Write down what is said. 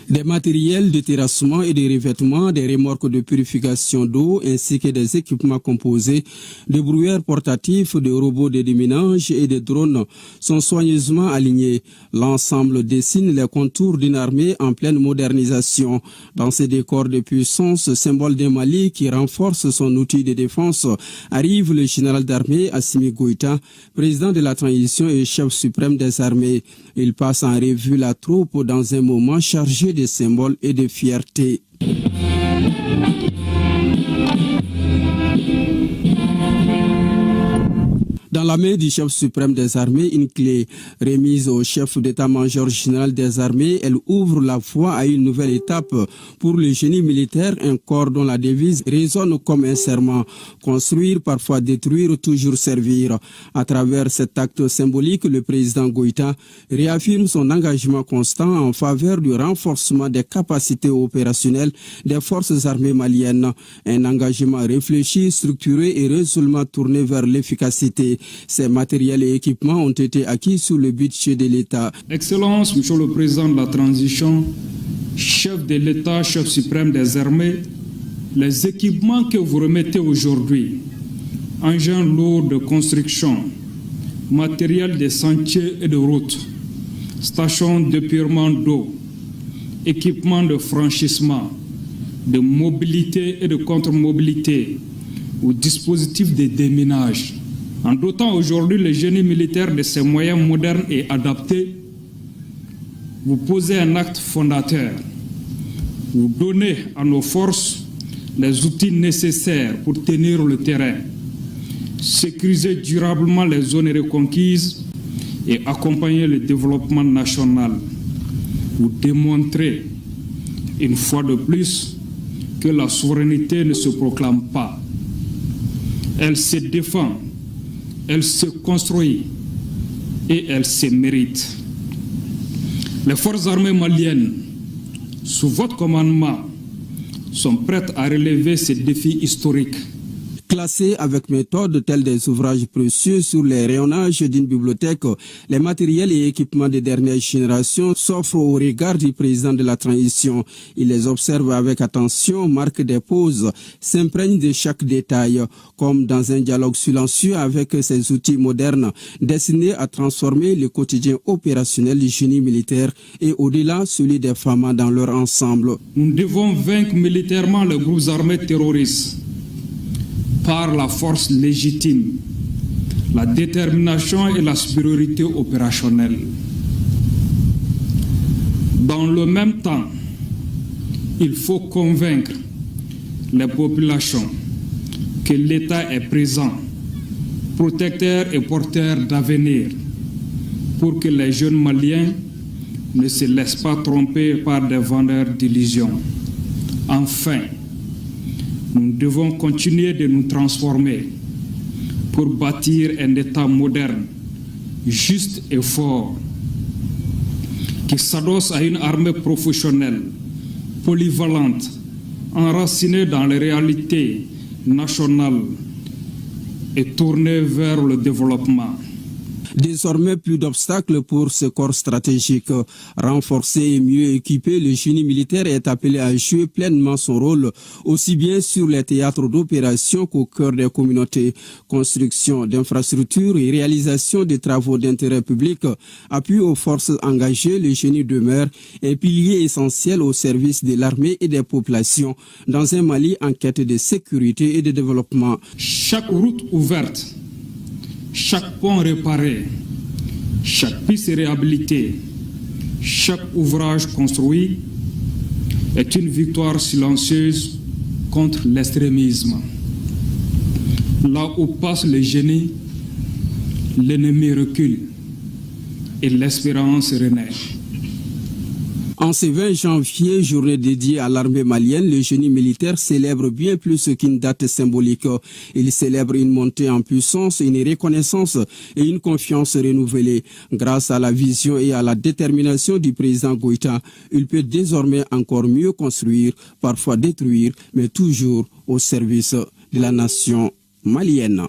Des matériels de terrassement et de revêtement, des remorques de purification d'eau ainsi que des équipements composés de brouilleurs portatifs, de robots de déminage et de drones sont soigneusement alignés. L'ensemble dessine les contours d'une armée en pleine modernisation. Dans ces décors de puissance, symbole d'un Mali qui renforce son outil de défense, arrive le général d'armée Assimi Goïta, président de la transition et chef suprême des armées. Il passe en revue la troupe dans un moment chargé de symboles et de fierté. Dans la main du chef suprême des armées, une clé remise au chef d'état-major général des armées, elle ouvre la voie à une nouvelle étape pour le génie militaire, un corps dont la devise résonne comme un serment. Construire, parfois détruire, toujours servir. À travers cet acte symbolique, le président Goïta réaffirme son engagement constant en faveur du renforcement des capacités opérationnelles des forces armées maliennes. Un engagement réfléchi, structuré et résolument tourné vers l'efficacité. Ces matériels et équipements ont été acquis sous le budget de l'État. Excellence, Monsieur le Président de la Transition, chef de l'État, chef suprême des armées, les équipements que vous remettez aujourd'hui, engins lourds de construction, matériel de sentiers et de routes, stations d'épurement d'eau, équipements de franchissement, de mobilité et de contre-mobilité, ou dispositifs de déminage. En dotant aujourd'hui le génie militaire de ces moyens modernes et adaptés, vous posez un acte fondateur. Vous donnez à nos forces les outils nécessaires pour tenir le terrain, sécuriser durablement les zones reconquises et accompagner le développement national. Vous démontrez une fois de plus que la souveraineté ne se proclame pas. Elle se défend. Elle se construit et elle se mérite. Les forces armées maliennes, sous votre commandement, sont prêtes à relever ces défis historiques. Classés avec méthode tels des ouvrages précieux sur les rayonnages d'une bibliothèque, les matériels et équipements de dernière génération s'offrent au regard du président de la transition. Il les observe avec attention, marque des pauses, s'imprègne de chaque détail, comme dans un dialogue silencieux avec ces outils modernes destinés à transformer le quotidien opérationnel du génie militaire et au-delà celui des femmes dans leur ensemble. Nous devons vaincre militairement les groupes armés terroristes par la force légitime, la détermination et la supériorité opérationnelle. Dans le même temps, il faut convaincre les populations que l'État est présent, protecteur et porteur d'avenir, pour que les jeunes Maliens ne se laissent pas tromper par des vendeurs d'illusions. Enfin, nous devons continuer de nous transformer pour bâtir un État moderne, juste et fort, qui s'adosse à une armée professionnelle, polyvalente, enracinée dans les réalités nationales et tournée vers le développement. Désormais, plus d'obstacles pour ce corps stratégique. Renforcé et mieux équipé, le génie militaire est appelé à jouer pleinement son rôle, aussi bien sur les théâtres d'opération qu'au cœur des communautés. Construction d'infrastructures et réalisation des travaux d'intérêt public, appui aux forces engagées, le génie demeure un pilier essentiel au service de l'armée et des populations dans un Mali en quête de sécurité et de développement. Chaque route ouverte, chaque pont réparé, chaque piste réhabilitée, chaque ouvrage construit est une victoire silencieuse contre l'extrémisme. Là où passe le génie, l'ennemi recule et l'espérance renaît. En ce 20 janvier, journée dédiée à l'armée malienne, le génie militaire célèbre bien plus qu'une date symbolique. Il célèbre une montée en puissance, une reconnaissance et une confiance renouvelée. Grâce à la vision et à la détermination du président Goïta, il peut désormais encore mieux construire, parfois détruire, mais toujours au service de la nation malienne.